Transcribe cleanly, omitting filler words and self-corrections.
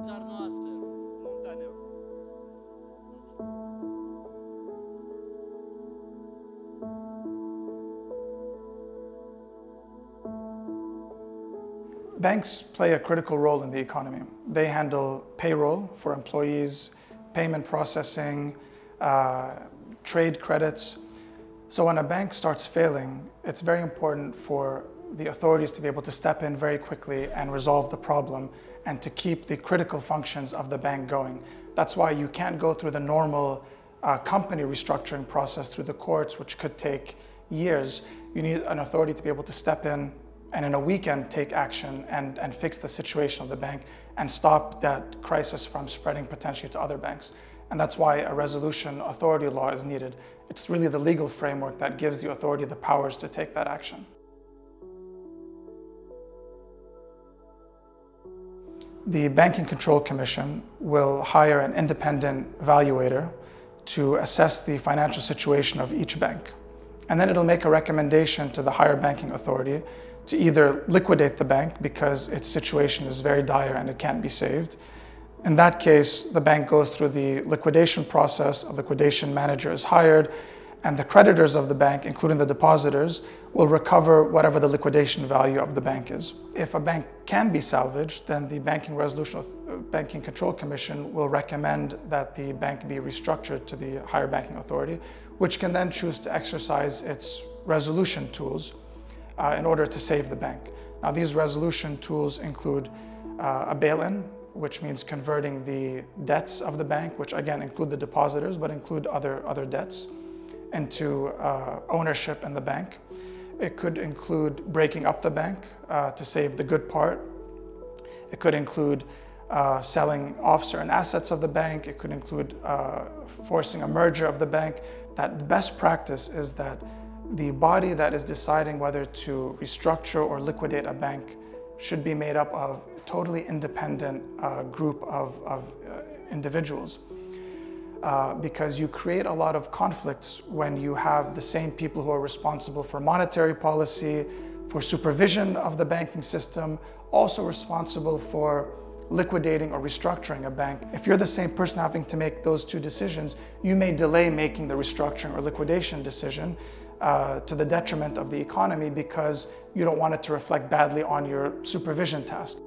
dar noastră, momentaneu. Banks play a critical role in the economy. They handle payroll for employees, payment processing, trade credits. So when a bank starts failing, it's very important for the authorities to be able to step in very quickly and resolve the problem and to keep the critical functions of the bank going. That's why you can't go through the normal company restructuring process through the courts, which could take years. You need an authority to be able to step in and in a weekend take action and fix the situation of the bank and stop that crisis from spreading potentially to other banks. And that's why a resolution authority law is needed. It's really the legal framework that gives the authority the powers to take that action. The Banking Control Commission will hire an independent evaluator to assess the financial situation of each bank. And then it'll make a recommendation to the higher banking authority to either liquidate the bank because its situation is very dire and it can't be saved. In that case, the bank goes through the liquidation process, a liquidation manager is hired, and the creditors of the bank, including the depositors, will recover whatever the liquidation value of the bank is. If a bank can be salvaged, then the Banking Control Commission will recommend that the bank be restructured to the higher banking authority, which can then choose to exercise its resolution tools in order to save the bank. Now, these resolution tools include a bail-in, which means converting the debts of the bank, which again include the depositors, but include other debts, into ownership in the bank. It could include breaking up the bank to save the good part. It could include selling off certain assets of the bank. It could include forcing a merger of the bank. That the best practice is that the body that is deciding whether to restructure or liquidate a bank should be made up of a totally independent group of individuals. Because you create a lot of conflicts when you have the same people who are responsible for monetary policy, for supervision of the banking system, also responsible for liquidating or restructuring a bank. If you're the same person having to make those two decisions, you may delay making the restructuring or liquidation decision to the detriment of the economy because you don't want it to reflect badly on your supervision task.